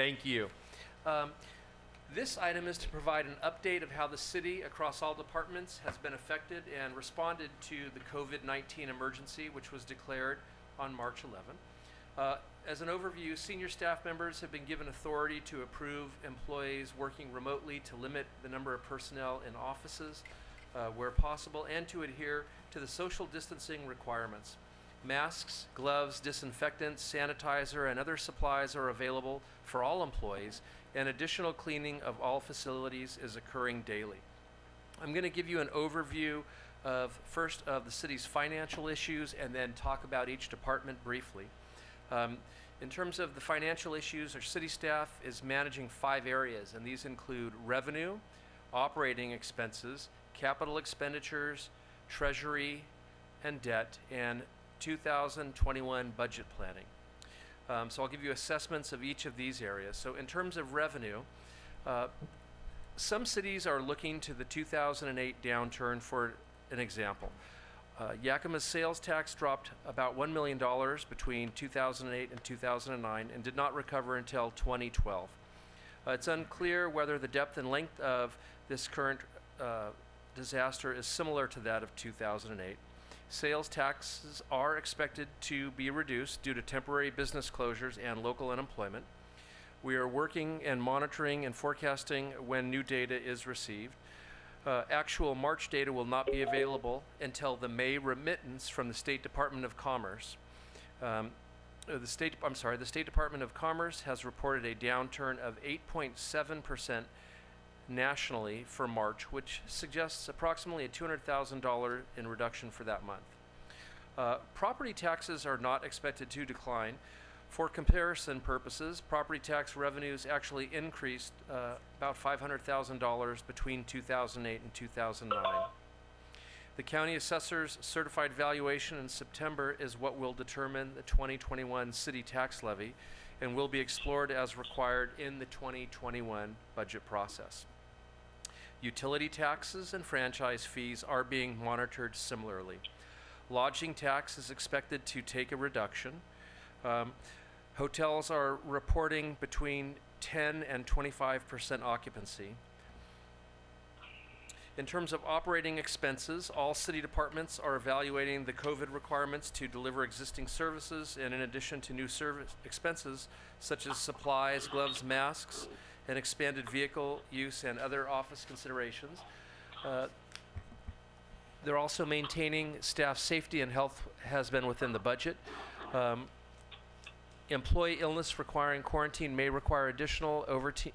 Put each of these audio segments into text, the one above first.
Thank you. This item is to provide an update of how the city across all departments has been affected and responded to the COVID-19 emergency, which was declared on March 11. As an overview, senior staff members have been given authority to approve employees working remotely to limit the number of personnel in offices where possible and to adhere to the social distancing requirements. Masks, gloves, disinfectants, sanitizer, and other supplies are available for all employees, and additional cleaning of all facilities is occurring daily. I'm going to give you an overview of first of the city's financial issues and then talk about each department briefly. In terms of the financial issues, our city staff is managing 5 areas, and these include revenue, operating expenses, capital expenditures, treasury and debt, and 2021 budget planning. So I'll give you assessments of each of these areas. So in terms of revenue, some cities are looking to the 2008 downturn for an example. Yakima's sales tax dropped about $1 million between 2008 and 2009 and did not recover until 2012. It's unclear whether the depth and length of this current disaster is similar to that of 2008. Sales taxes are expected to be reduced due to temporary business closures and local unemployment. We are working and monitoring and forecasting when new data is received. Actual March data will not be available until the May remittance from the State Department of Commerce. The State Department of Commerce has reported a downturn of 8.7% nationally for March, which suggests approximately a $200,000 in reduction for that month. Property taxes are not expected to decline. For comparison purposes, property tax revenues actually increased about $500,000 between 2008 and 2009. The county assessor's certified valuation in September is what will determine the 2021 city tax levy and will be explored as required in the 2021 budget process. Utility taxes and franchise fees are being monitored similarly. Lodging tax is expected to take a reduction. Hotels are reporting between 10 and 25% occupancy. In terms of operating expenses, all city departments are evaluating the COVID requirements to deliver existing services, and in addition to new service expenses such as supplies, gloves, masks, and expanded vehicle use and other office considerations. They're also maintaining staff safety and health has been within the budget. Employee illness requiring quarantine may require additional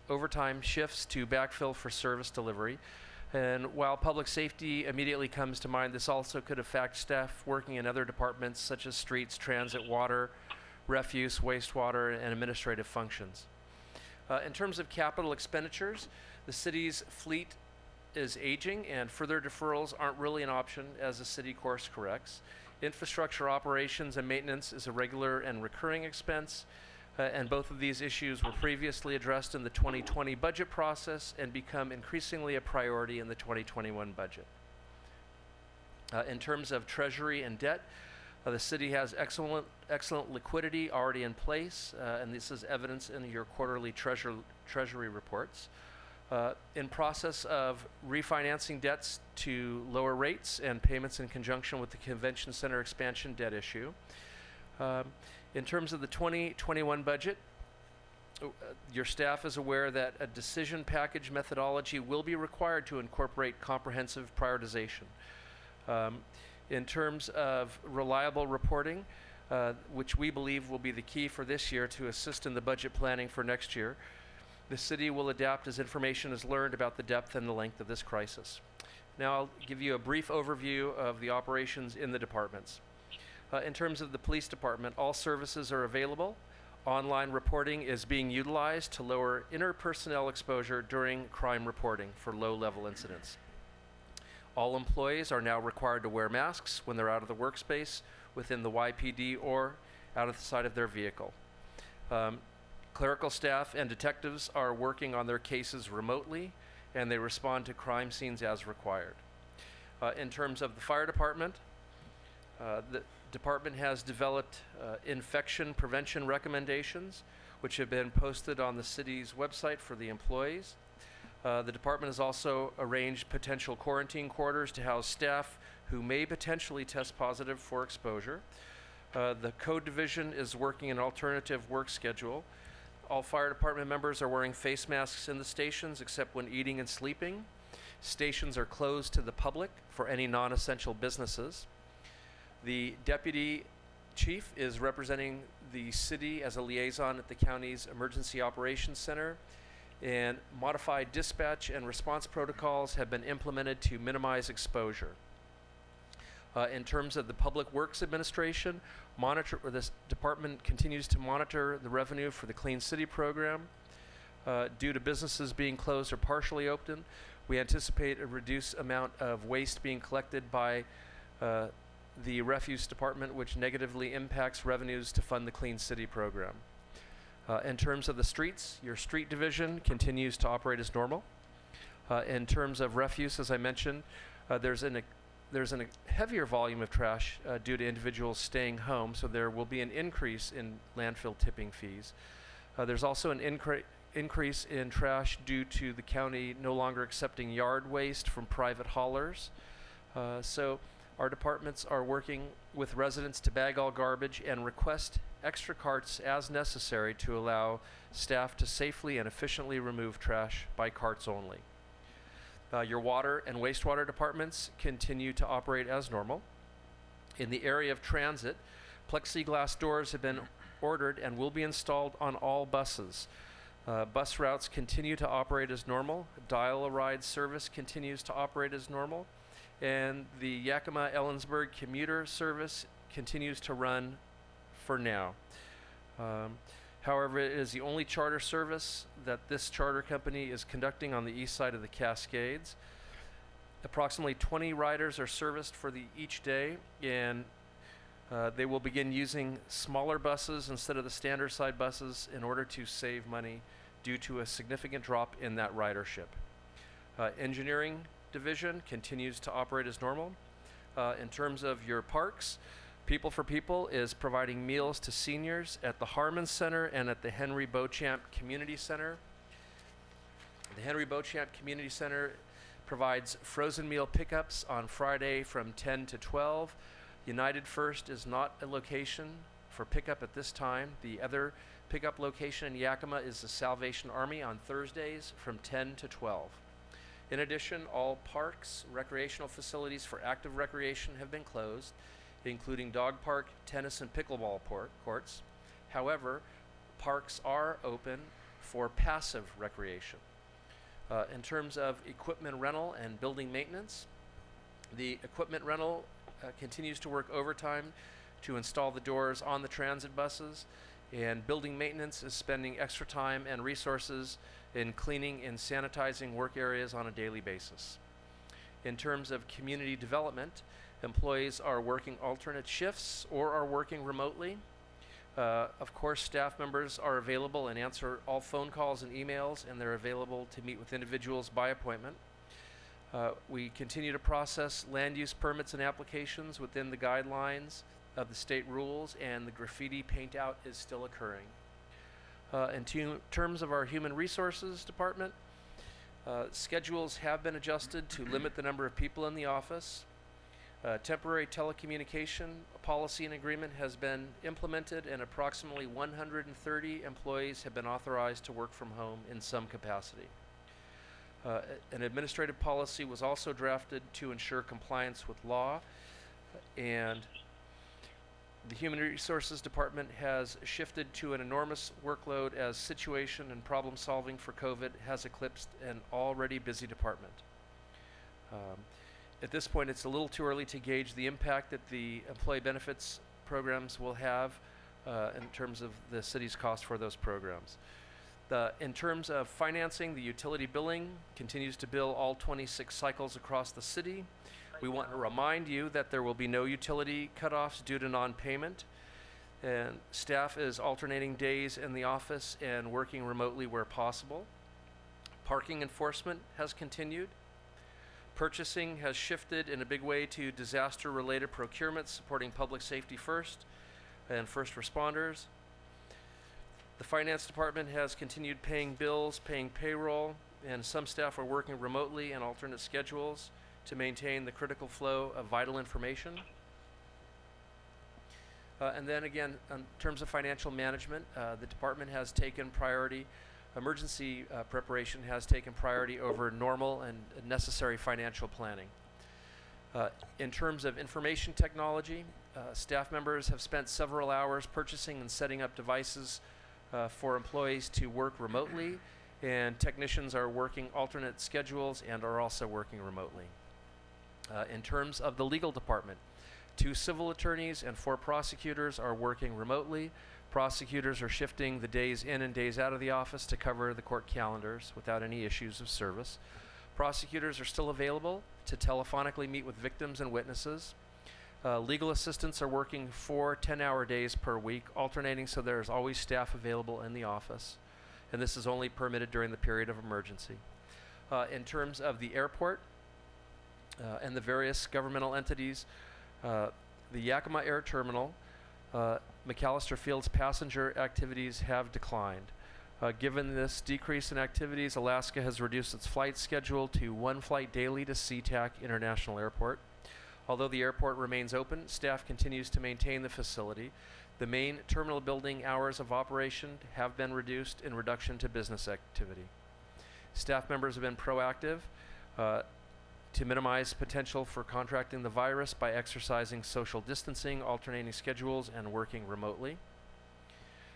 overtime shifts to backfill for service delivery. And while public safety immediately comes to mind, this also could affect staff working in other departments such as streets, transit, water, refuse, wastewater, and administrative functions. In terms of capital expenditures, the city's fleet is aging and further deferrals aren't really an option as the city course corrects. Infrastructure operations and maintenance is a regular and recurring expense, and both of these issues were previously addressed in the 2020 budget process and become increasingly a priority in the 2021 budget. In terms of treasury and debt, the city has excellent liquidity already in place, and this is evidence in your quarterly treasury reports. In process of refinancing debts to lower rates and payments in conjunction with the convention center expansion debt issue. In terms of the 2021 budget, your staff is aware that a decision package methodology will be required to incorporate comprehensive prioritization. In terms of reliable reporting, which we believe will be the key for this year to assist in the budget planning for next year, the city will adapt as information is learned about the depth and the length of this crisis. Now I'll give you a brief overview of the operations in the departments. In terms of the police department, all services are available. Online reporting is being utilized to lower interpersonnel exposure during crime reporting for low-level incidents. All employees are now required to wear masks when they're out of the workspace, within the YPD, or out of the side of their vehicle. Clerical staff and detectives are working on their cases remotely, and they respond to crime scenes as required. In terms of the fire department, the department has developed infection prevention recommendations, which have been posted on the city's website for the employees. The department has also arranged potential quarantine quarters to house staff who may potentially test positive for exposure. The code division is working an alternative work schedule. All fire department members are wearing face masks in the stations except when eating and sleeping. Stations are closed to the public for any non-essential businesses. The deputy chief is representing the city as a liaison at the county's Emergency Operations Center, and modified dispatch and response protocols have been implemented to minimize exposure. In terms of the Public Works Administration, this department continues to monitor the revenue for the Clean City program. Due to businesses being closed or partially open, we anticipate a reduced amount of waste being collected by the refuse department, which negatively impacts revenues to fund the Clean City program. In terms of the streets, your street division continues to operate as normal. In terms of refuse, as I mentioned, there's a heavier volume of trash due to individuals staying home, so there will be an increase in landfill tipping fees. There's also an increase in trash due to the county no longer accepting yard waste from private haulers. So our departments are working with residents to bag all garbage and request extra carts as necessary to allow staff to safely and efficiently remove trash by carts only. Your water and wastewater departments continue to operate as normal. In the area of transit, plexiglass doors have been ordered and will be installed on all buses. Bus routes continue to operate as normal. Dial-a-ride service continues to operate as normal. And the Yakima-Ellensburg commuter service continues to run for now. However, it is the only charter service that this charter company is conducting on the east side of the Cascades. Approximately 20 riders are serviced for each day, and they will begin using smaller buses instead of the standard side buses in order to save money due to a significant drop in that ridership. Engineering division continues to operate as normal. In terms of your parks, People for People is providing meals to seniors at the Harmon Center and at the Henry Beauchamp Community Center. The Henry Beauchamp Community Center provides frozen meal pickups on Friday from 10 to 12. United First is not a location for pickup at this time. The other pickup location in Yakima is the Salvation Army on Thursdays from 10 to 12. In addition, all parks, recreational facilities for active recreation have been closed, including dog park, tennis, and pickleball courts. However, parks are open for passive recreation. In terms of equipment rental and building maintenance, the equipment rental continues to work overtime to install the doors on the transit buses, and building maintenance is spending extra time and resources in cleaning and sanitizing work areas on a daily basis. In terms of community development, employees are working alternate shifts or are working remotely. Of course, staff members are available and answer all phone calls and emails, and they're available to meet with individuals by appointment. We continue to process land use permits and applications within the guidelines of the state rules, and the graffiti paint out is still occurring. In terms of our human resources department, schedules have been adjusted to limit the number of people in the office. Temporary telecommunication policy and agreement has been implemented, and approximately 130 employees have been authorized to work from home in some capacity. An administrative policy was also drafted to ensure compliance with law, and the Human Resources Department has shifted to an enormous workload as situation and problem solving for COVID has eclipsed an already busy department. At this point, it's a little too early to gauge the impact that the employee benefits programs will have in terms of the city's cost for those programs. In terms of financing, the utility billing continues to bill all 26 cycles across the city. We want to remind you that there will be no utility cutoffs due to non-payment, and staff is alternating days in the office and working remotely where possible. Parking enforcement has continued. Purchasing has shifted in a big way to disaster-related procurement, supporting public safety first and first responders. The finance department has continued paying bills, paying payroll, and some staff are working remotely and alternate schedules to maintain the critical flow of vital information. And then again, in terms of financial management, the department has taken priority, emergency preparation has taken priority over normal and necessary financial planning. In terms of information technology, staff members have spent several hours purchasing and setting up devices for employees to work remotely, and technicians are working alternate schedules and are also working remotely. In terms of the legal department, 2 civil attorneys and 4 prosecutors are working remotely. Prosecutors are shifting the days in and days out of the office to cover the court calendars without any issues of service. Prosecutors are still available to telephonically meet with victims and witnesses. Legal assistants are working 4 10-hour days per week, alternating so there's always staff available in the office. And this is only permitted during the period of emergency. In terms of the airport and the various governmental entities, the Yakima Air Terminal, McAllister Field's passenger activities have declined. Given this decrease in activities, Alaska has reduced its flight schedule to 1 flight daily to SeaTac International Airport. Although the airport remains open, staff continues to maintain the facility. The main terminal building hours of operation have been reduced in reduction to business activity. Staff members have been proactive to minimize potential for contracting the virus by exercising social distancing, alternating schedules, and working remotely.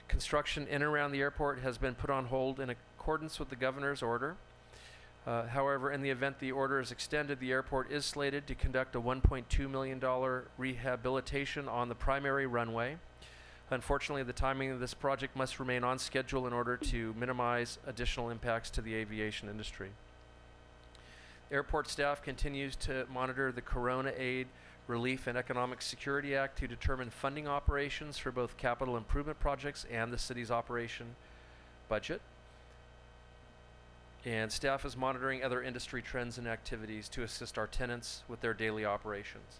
Construction in and around the airport has been put on hold in accordance with the governor's order. However, in the event the order is extended, the airport is slated to conduct a $1.2 million rehabilitation on the primary runway. Unfortunately, the timing of this project must remain on schedule in order to minimize additional impacts to the aviation industry. Airport staff continues to monitor the Corona Aid, Relief, and Economic Security Act to determine funding operations for both capital improvement projects and the city's operation budget. And staff is monitoring other industry trends and activities to assist our tenants with their daily operations.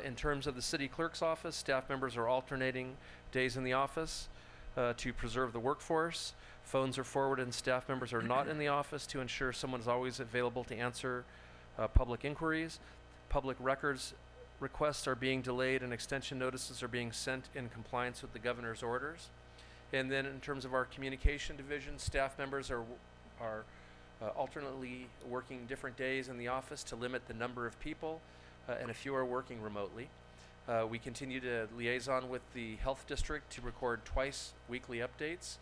In terms of the city clerk's office, staff members are alternating days in the office to preserve the workforce. Phones are forwarded and staff members are not in the office to ensure someone is always available to answer public inquiries. Public records requests are being delayed and extension notices are being sent in compliance with the governor's orders. And then in terms of our communication division, staff members are alternately working different days in the office to limit the number of people, and a few are working remotely. We continue to liaison with the health district to record twice weekly updates.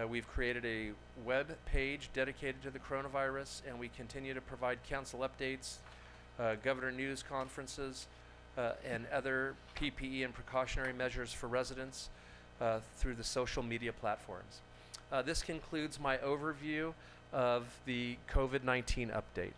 We've created a web page dedicated to the coronavirus, and we continue to provide council updates, governor news conferences, and other PPE and precautionary measures for residents through the social media platforms. This concludes my overview of the COVID-19 update.